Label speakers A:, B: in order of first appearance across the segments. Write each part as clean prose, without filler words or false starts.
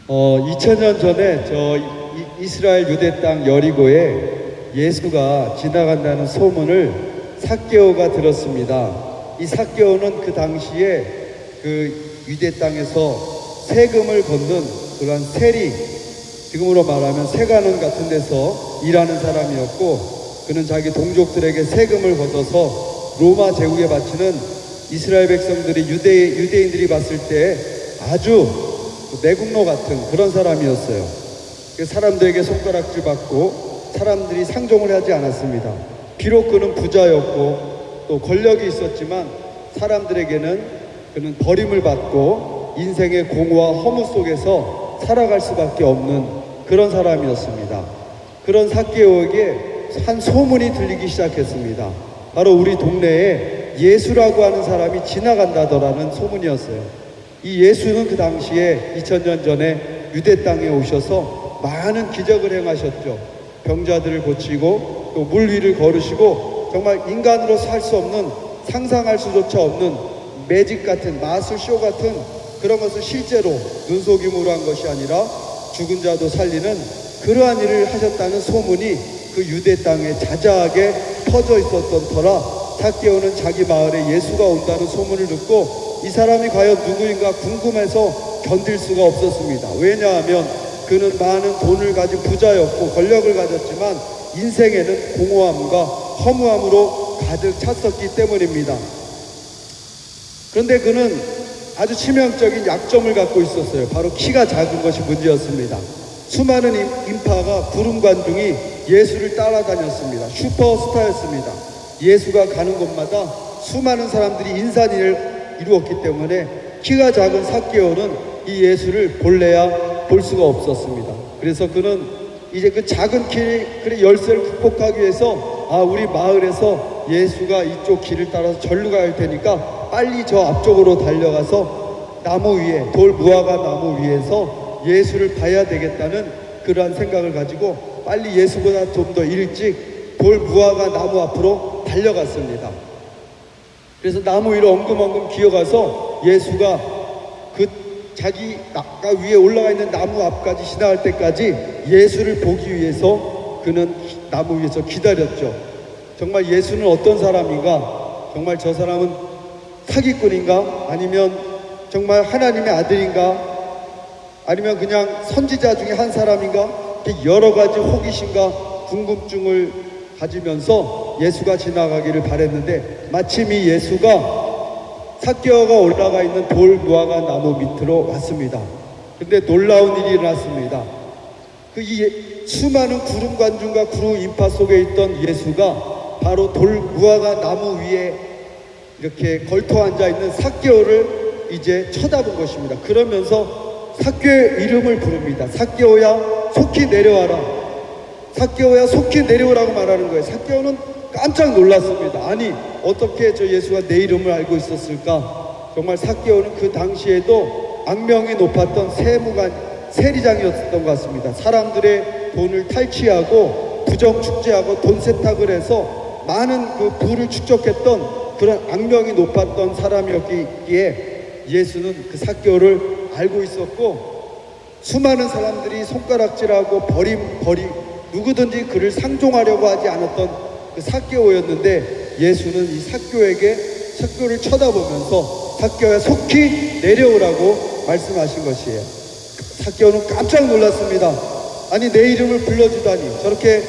A: 2000년 전에 이스라엘 유대 땅 여리고에 예수가 지나간다는 소문을 삭개오가 들었습니다. 이 삭개오는 그 당시에 그 유대 땅에서 세금을 걷는 그러한 세리, 지금으로 말하면 세관원 같은 데서 일하는 사람이었고, 그는 자기 동족들에게 세금을 걷어서 로마 제국에 바치는 이스라엘 백성들이 유대인들이 봤을 때 아주 내국노 같은 그런 사람이었어요. 사람들에게 손가락질 받고 사람들이 상종을 하지 않았습니다. 비록 그는 부자였고 또 권력이 있었지만 사람들에게는 그는 버림을 받고 인생의 공허와 허무 속에서 살아갈 수밖에 없는 그런 사람이었습니다. 그런 삭개오에게 한 소문이 들리기 시작했습니다. 바로 우리 동네에 예수라고 하는 사람이 지나간다더라는 소문이었어요. 이 예수는 그 당시에 2000년 전에 유대 땅에 오셔서 많은 기적을 행하셨죠. 병자들을 고치고 또 물 위를 걸으시고 정말 인간으로 살 수 없는, 상상할 수조차 없는 매직 같은, 마술쇼 같은 그런 것을 실제로 눈속임으로 한 것이 아니라 죽은 자도 살리는 그러한 일을 하셨다는 소문이 그 유대 땅에 자자하게 퍼져 있었던 터라 삭개오는 자기 마을에 예수가 온다는 소문을 듣고 이 사람이 과연 누구인가 궁금해서 견딜 수가 없었습니다. 왜냐하면 그는 많은 돈을 가진 부자였고 권력을 가졌지만 인생에는 공허함과 허무함으로 가득 찼었기 때문입니다. 그런데 그는 아주 치명적인 약점을 갖고 있었어요. 바로 키가 작은 것이 문제였습니다. 수많은 인파가 부름 관중이 예수를 따라다녔습니다. 슈퍼스타였습니다. 예수가 가는 곳마다 수많은 사람들이 인산인을 이루었기 때문에 키가 작은 삭개오는 이 예수를 볼래야 볼 수가 없었습니다. 그래서 그는 이제 그 작은 길의 열쇠를 극복하기 위해서 우리 마을에서 예수가 이쪽 길을 따라서 절로 갈 테니까 빨리 저 앞쪽으로 달려가서 나무 위에, 돌 무화과 나무 위에서 예수를 봐야 되겠다는 그러한 생각을 가지고 빨리 예수보다 좀 더 일찍 돌 무화과 나무 앞으로 달려갔습니다. 그래서 나무 위로 엉금엉금 기어가서 예수가 그 자기 위에 올라가 있는 나무 앞까지 지나갈 때까지 예수를 보기 위해서 그는 나무 위에서 기다렸죠. 정말 예수는 어떤 사람인가? 정말 저 사람은 사기꾼인가? 아니면 정말 하나님의 아들인가? 아니면 그냥 선지자 중에 한 사람인가? 이렇게 여러 가지 호기심과 궁금증을 가지면서 예수가 지나가기를 바랬는데 마침 이 예수가 삭개오가 올라가 있는 돌 무화과 나무 밑으로 왔습니다. 그런데 놀라운 일이 일어났습니다. 수많은 구름 관중과 구름 인파 속에 있던 예수가 바로 돌 무화과 나무 위에 이렇게 걸터 앉아 있는 삭개오를 이제 쳐다본 것입니다. 그러면서 삭개오의 이름을 부릅니다. 삭개오야 속히 내려와라. 삭개오야 속히 내려오라고 말하는 거예요. 삭개오는 깜짝 놀랐습니다. 아니 어떻게 저 예수가 내 이름을 알고 있었을까? 정말 삭개오는 그 당시에도 악명이 높았던 세리장이었던 것 같습니다. 사람들의 돈을 탈취하고 부정 축제하고 돈 세탁을 해서 많은 그 부를 축적했던 그런 악명이 높았던 사람이었기에 예수는 그 삭개오를 알고 있었고 수많은 사람들이 손가락질하고 버림 누구든지 그를 상종하려고 하지 않았던 그 삭개오였는데 예수는 이 삭개오를 쳐다보면서 삭개오야 속히 내려오라고 말씀하신 것이에요. 삭개오는 깜짝 놀랐습니다. 아니 내 이름을 불러주다니. 저렇게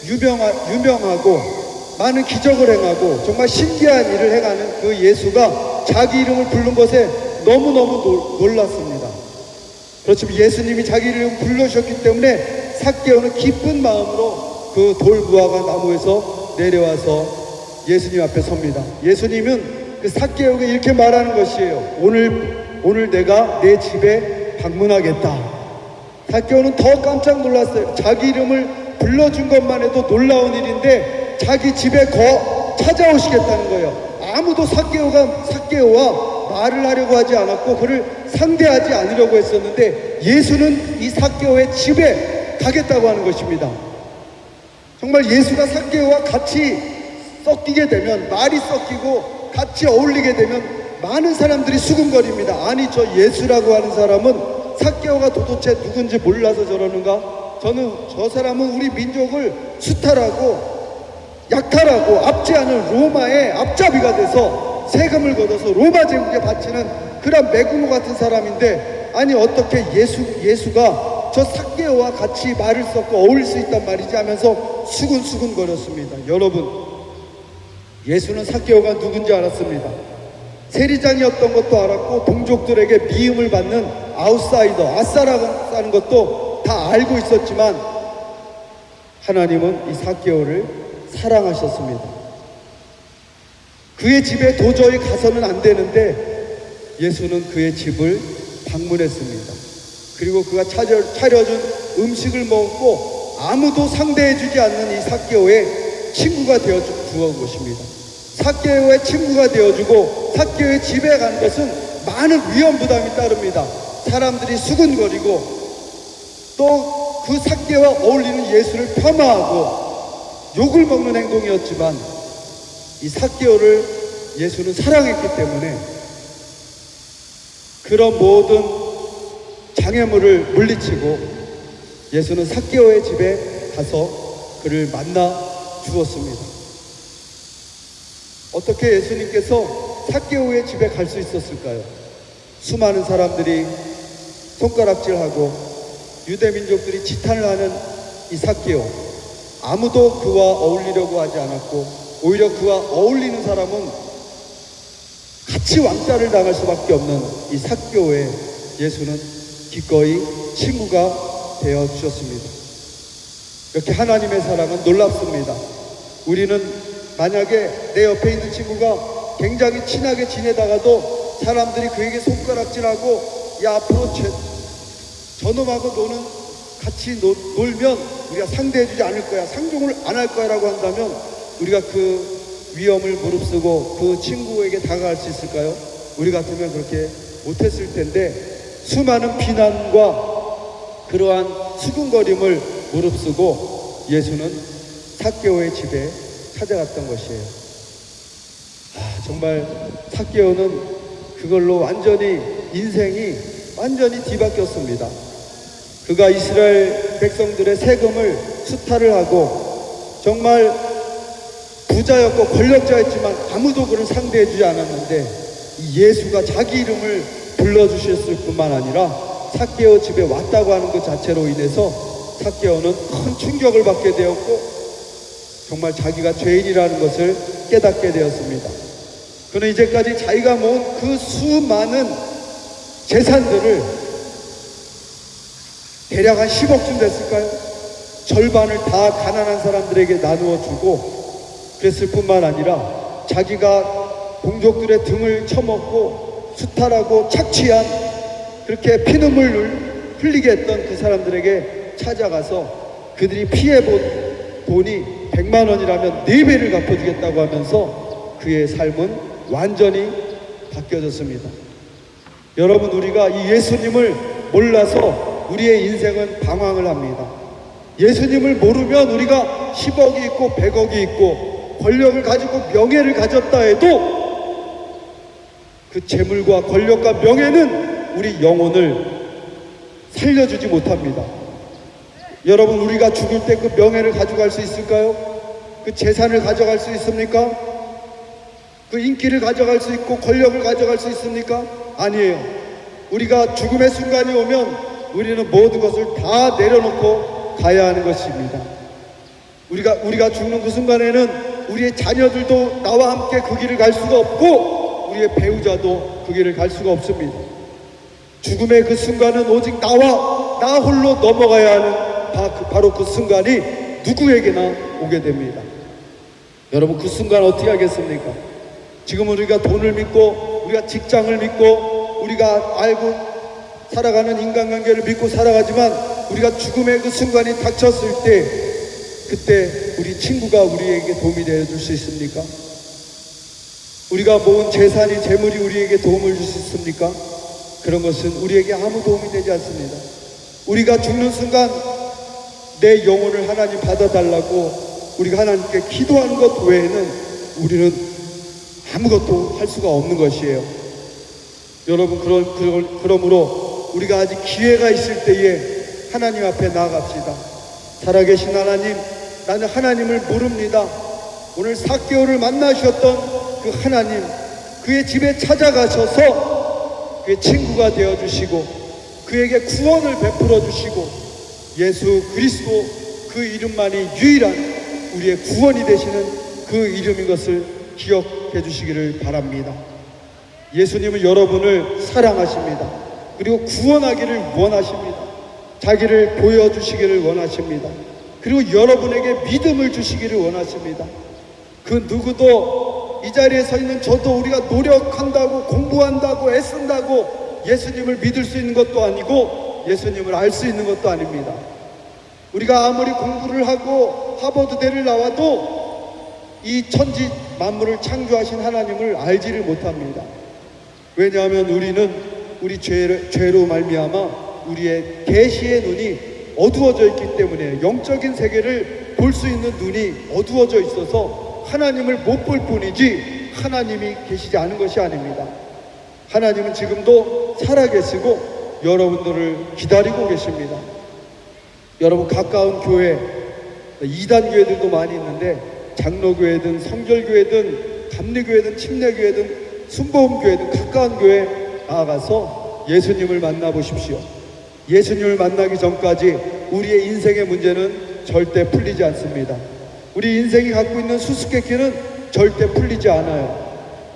A: 유명하고 많은 기적을 행하고 정말 신기한 일을 행하는 그 예수가 자기 이름을 부른 것에 너무너무 놀랐습니다. 그렇지만 예수님이 자기 이름을 불러주셨기 때문에 삭개오는 기쁜 마음으로 그 돌 무화과 나무에서 내려와서 예수님 앞에 섭니다. 예수님은 그 삭개오에게 이렇게 말하는 것이에요. 오늘 내가 내 집에 방문하겠다. 삭개오는 더 깜짝 놀랐어요. 자기 이름을 불러준 것만 해도 놀라운 일인데 자기 집에 찾아오시겠다는 거예요. 아무도 삭개오와 말을 하려고 하지 않았고 그를 상대하지 않으려고 했었는데 예수는 이 삭개오의 집에 가겠다고 하는 것입니다. 정말 예수가 삭개오와 같이 섞이게 되면, 말이 섞이고 같이 어울리게 되면 많은 사람들이 수군거립니다. 아니 저 예수라고 하는 사람은 삭개오가 도대체 누군지 몰라서 저러는가? 저는 저 사람은 우리 민족을 수탈하고 약탈하고 압제하는 로마의 앞잡이가 돼서 세금을 걷어서 로마 제국에 바치는 그런 매국노 같은 사람인데, 아니 어떻게 예수가 저 삭개오와 같이 말을 섞고 어울릴 수 있단 말이지 하면서 수근수근 거렸습니다. 여러분, 예수는 삭개오가 누군지 알았습니다. 세리장이었던 것도 알았고 동족들에게 미움을 받는 아웃사이더, 아싸라고 하는 것도 다 알고 있었지만 하나님은 이 삭개오를 사랑하셨습니다. 그의 집에 도저히 가서는 안 되는데 예수는 그의 집을 방문했습니다. 그리고 그가 차려준 음식을 먹고 아무도 상대해주지 않는 이 삭개오의 친구가 되어준 것입니다. 삭개오의 친구가 되어주고 삭개오의 집에 간 것은 많은 위험 부담이 따릅니다. 사람들이 수근거리고 또 그 삭개오와 어울리는 예수를 폄하하고 욕을 먹는 행동이었지만 이 삭개오를 예수는 사랑했기 때문에 그런 모든 장애물을 물리치고 예수는 삭개오의 집에 가서 그를 만나 주었습니다. 어떻게 예수님께서 삭개오의 집에 갈 수 있었을까요? 수많은 사람들이 손가락질하고 유대민족들이 지탄을 하는 이 삭개오, 아무도 그와 어울리려고 하지 않았고 오히려 그와 어울리는 사람은 같이 왕따를 당할 수밖에 없는 이 삭개오에 예수는 기꺼이 친구가 되어 주셨습니다. 이렇게 하나님의 사랑은 놀랍습니다. 우리는 만약에 내 옆에 있는 친구가 굉장히 친하게 지내다가도 사람들이 그에게 손가락질하고 야 앞으로 저놈하고 같이 놀면 우리가 상대해주지 않을 거야, 상종을 안 할 거야 라고 한다면 우리가 그 위험을 무릅쓰고 그 친구에게 다가갈 수 있을까요? 우리 같으면 그렇게 못했을 텐데 수많은 비난과 그러한 수군거림을 무릅쓰고 예수는 삭개오의 집에 찾아갔던 것이에요. 정말 삭개오는 그걸로 완전히 인생이 완전히 뒤바뀌었습니다. 그가 이스라엘 백성들의 세금을 수탈을 하고 정말 부자였고 권력자였지만 아무도 그를 상대해주지 않았는데 이 예수가 자기 이름을 불러주셨을 뿐만 아니라 삭개오 집에 왔다고 하는 것 자체로 인해서 삭개오는 큰 충격을 받게 되었고 정말 자기가 죄인이라는 것을 깨닫게 되었습니다. 그는 이제까지 자기가 모은 그 수많은 재산들을 대략 한 10억쯤 됐을까요? 절반을 다 가난한 사람들에게 나누어 주고 그랬을 뿐만 아니라 자기가 동족들의 등을 쳐먹고 수탈하고 착취한 그렇게 피눈물을 흘리게 했던 그 사람들에게 찾아가서 그들이 피해본 돈이 100만 원이라면 4배를 갚아주겠다고 하면서 그의 삶은 완전히 바뀌어졌습니다. 여러분, 우리가 이 예수님을 몰라서 우리의 인생은 방황을 합니다. 예수님을 모르면 우리가 10억이 있고 100억이 있고 권력을 가지고 명예를 가졌다 해도 그 재물과 권력과 명예는 우리 영혼을 살려주지 못합니다. 여러분, 우리가 죽을 때 그 명예를 가져갈 수 있을까요? 그 재산을 가져갈 수 있습니까? 그 인기를 가져갈 수 있고 권력을 가져갈 수 있습니까? 아니에요. 우리가 죽음의 순간이 오면 우리는 모든 것을 다 내려놓고 가야 하는 것입니다. 우리가 죽는 그 순간에는 우리의 자녀들도 나와 함께 그 길을 갈 수가 없고 우리의 배우자도 그 길을 갈 수가 없습니다. 죽음의 그 순간은 오직 나 홀로 넘어가야 하는 바로 그 순간이 누구에게나 오게 됩니다. 여러분, 그 순간 어떻게 하겠습니까? 지금 우리가 돈을 믿고 우리가 직장을 믿고 우리가 알고 살아가는 인간관계를 믿고 살아가지만 우리가 죽음의 그 순간이 닥쳤을 때 그때 우리 친구가 우리에게 도움이 되어줄 수 있습니까? 우리가 모은 재산이 재물이 우리에게 도움을 줄 수 있습니까? 그런 것은 우리에게 아무 도움이 되지 않습니다. 우리가 죽는 순간 내 영혼을 하나님 받아달라고 우리가 하나님께 기도하는 것 외에는 우리는 아무것도 할 수가 없는 것이에요. 여러분, 그러므로 우리가 아직 기회가 있을 때에 하나님 앞에 나아갑시다. 살아계신 하나님, 나는 하나님을 모릅니다. 오늘 삭개오를 만나셨던 그 하나님, 그의 집에 찾아가셔서 그의 친구가 되어주시고 그에게 구원을 베풀어 주시고 예수 그리스도 그 이름만이 유일한 우리의 구원이 되시는 그 이름인 것을 기억해 주시기를 바랍니다. 예수님은 여러분을 사랑하십니다. 그리고 구원하기를 원하십니다. 자기를 보여주시기를 원하십니다. 그리고 여러분에게 믿음을 주시기를 원하십니다. 그 누구도 이 자리에 서 있는 저도 우리가 노력한다고 공부한다고 애쓴다고 예수님을 믿을 수 있는 것도 아니고 예수님을 알 수 있는 것도 아닙니다. 우리가 아무리 공부를 하고 하버드대를 나와도 이 천지 만물을 창조하신 하나님을 알지를 못합니다. 왜냐하면 우리는 우리 죄로 말미암아 우리의 계시의 눈이 어두워져 있기 때문에 영적인 세계를 볼 수 있는 눈이 어두워져 있어서 하나님을 못 볼 뿐이지 하나님이 계시지 않은 것이 아닙니다. 하나님은 지금도 살아계시고 여러분들을 기다리고 계십니다. 여러분 가까운 교회, 이단 교회들도 많이 있는데 장로교회든 성결교회든 감리교회든 침례교회든 순복음교회든 가까운 교회 나아가서 예수님을 만나보십시오. 예수님을 만나기 전까지 우리의 인생의 문제는 절대 풀리지 않습니다. 우리 인생이 갖고 있는 수수께끼는 절대 풀리지 않아요.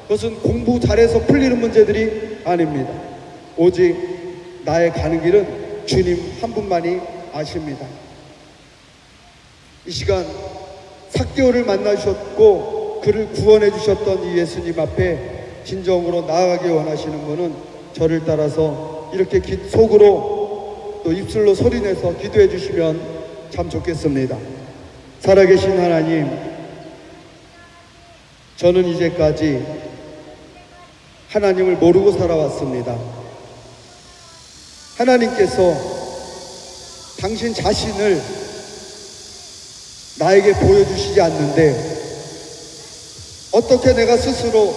A: 그것은 공부 잘해서 풀리는 문제들이 아닙니다. 오직 나의 가는 길은 주님 한 분만이 아십니다. 이 시간 삭개오를 만나셨고 그를 구원해 주셨던 이 예수님 앞에 진정으로 나아가기 원하시는 분은 저를 따라서 이렇게 속으로 또 입술로 소리내서 기도해 주시면 참 좋겠습니다. 살아계신 하나님, 저는 이제까지 하나님을 모르고 살아왔습니다. 하나님께서 당신 자신을 나에게 보여주시지 않는데 어떻게 내가 스스로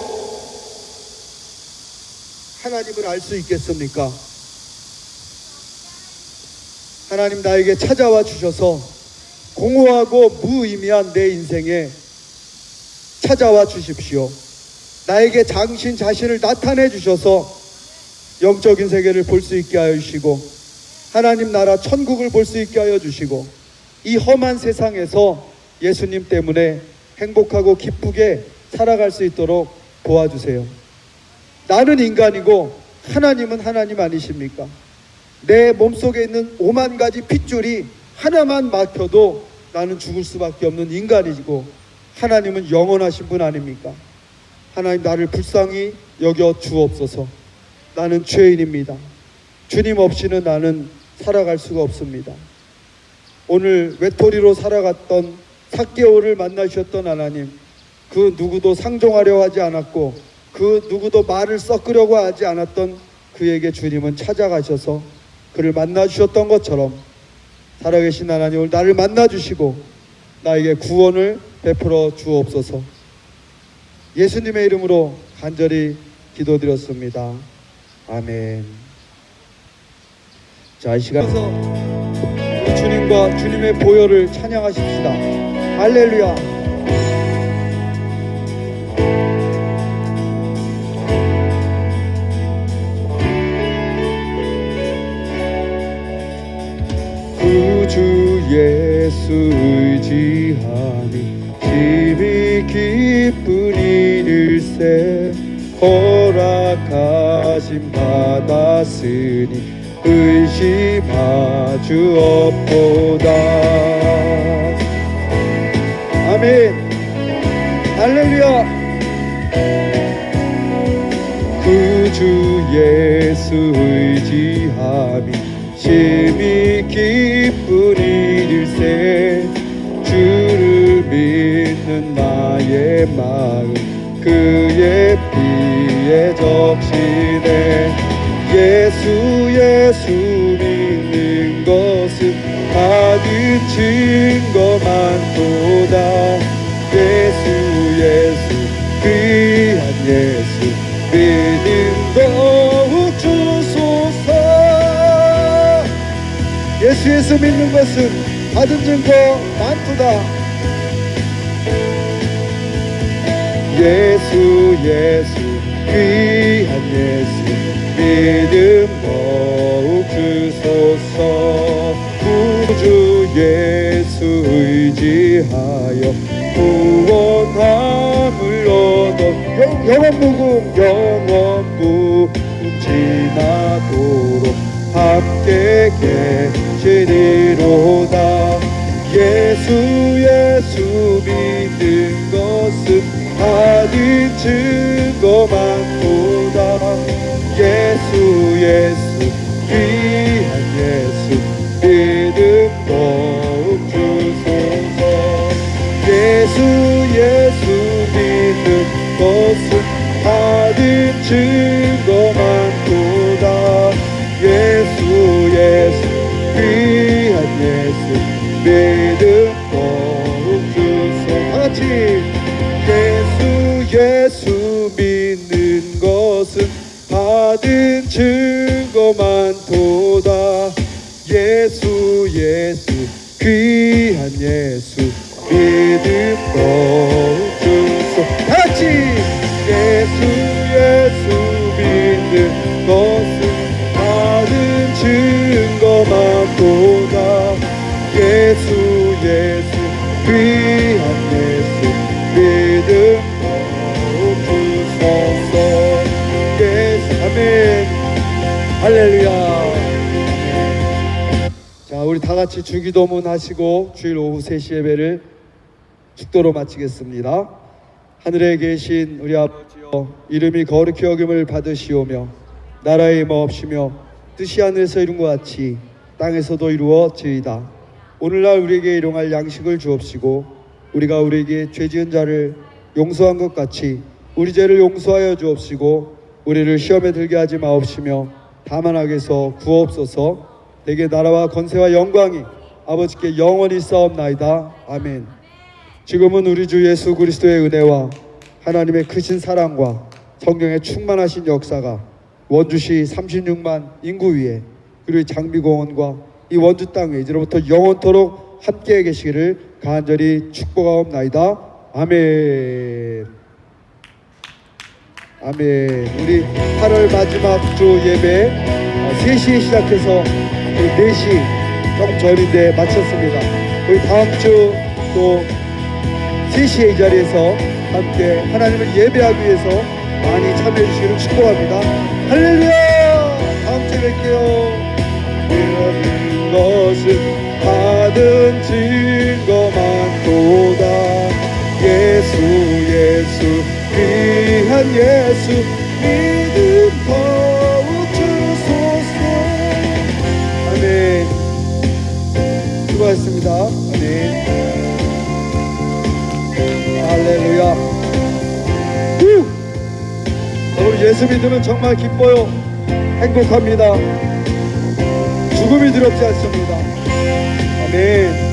A: 하나님을 알 수 있겠습니까? 하나님 나에게 찾아와 주셔서 공허하고 무의미한 내 인생에 찾아와 주십시오. 나에게 당신 자신을 나타내 주셔서 영적인 세계를 볼 수 있게 하여 주시고 하나님 나라 천국을 볼 수 있게 하여 주시고 이 험한 세상에서 예수님 때문에 행복하고 기쁘게 살아갈 수 있도록 도와주세요. 나는 인간이고 하나님은 하나님 아니십니까? 내 몸속에 있는 5만 가지 핏줄이 하나만 막혀도 나는 죽을 수밖에 없는 인간이고 하나님은 영원하신 분 아닙니까? 하나님 나를 불쌍히 여겨 주옵소서. 나는 죄인입니다. 주님 없이는 나는 살아갈 수가 없습니다. 오늘 외톨이로 살아갔던 삭개오를 만나셨던 하나님, 그 누구도 상종하려 하지 않았고 그 누구도 말을 섞으려고 하지 않았던 그에게 주님은 찾아가셔서 그를 만나주셨던 것처럼 살아계신 하나님 오늘 나를 만나주시고 나에게 구원을 베풀어 주옵소서. 예수님의 이름으로 간절히 기도드렸습니다. 아멘. 자, 이 시간에서 우리 주님과 주님의 보혈을 찬양하십시다. 할렐루야. 구주 예수 의지하니 심히 기쁜 일일세 허락하심 받았으니 의심하주 없도다. 아멘. 할렐루야. 구주 예수 의지하니 심히 기쁜 일일세 주를 믿는 나의 마음 그의 피에 적시네. 예수 믿는 것은 받은 증거 많도다. 예수 귀한 예수 믿음 더욱 주소서. 예수 믿는 것은 받은 증거 많도다. 예수 귀한 예수 믿음 더욱 주소서. 구주 예수 의지하여 구원함을 얻어 영원 무궁 지나도록 함께 계시리로다. 예수 믿는 것은 받은 증거 많도다. 예수 귀한 예수 믿음 더욱 주소서. 예수 믿는 것은 받은 증거 많도다. 예수 귀한 예수 믿음 더욱 주소서. 다같이 예수 믿는 것은 받은 증거 많도다. 예수 귀한 예수 믿음 더욱 주소서. 다같이 예수 믿는 것은 받은 증거 많도다. 예수 귀한 예수 믿음 더욱 주소서. 예수. 아멘. 할렐루야. 자, 우리 다 같이 주기도문 하시고 주일 오후 3시 예배를 축도로 마치겠습니다. 하늘에 계신 우리 아버지여, 이름이 거룩히 여김을 받으시오며 나라의 임하옵시며 뜻이 하늘에서 이룬 것 같이 땅에서도 이루어지이다. 오늘날 우리에게 일용할 양식을 주옵시고 우리가 우리에게 죄 지은 자를 용서한 것 같이 우리 죄를 용서하여 주옵시고 우리를 시험에 들게 하지 마옵시며 다만 악에서 구하옵소서. 내게 나라와 권세와 영광이 아버지께 영원히 싸움나이다. 아멘. 지금은 우리 주 예수 그리스도의 은혜와 하나님의 크신 사랑과 성령의 충만하신 역사가 원주시 36만 인구 위에 그리고 장미공원과 이 원주 땅에 이제로부터 영원토록 함께 계시기를 간절히 축복하옵나이다. 아멘. 아멘. 우리 8월 마지막 주 예배 3시에 시작해서 4시 조금 전인데 마쳤습니다. 우리 다음 주 또 3시에 이 자리에서 함께 하나님을 예배하기 위해서 많이 참여해 주시기를 축복합니다. 할렐루야. 다음 주에 뵐게요. 믿는 것은 받은 증거 많도다. 예수 귀한 예수 믿음 더욱 주소서. 아멘. 수고하셨습니다. 아멘. 할렐루야. 여러분, 예수 믿으면 정말 기뻐요. 행복합니다. 죽음이 두렵지 않습니다. 아멘.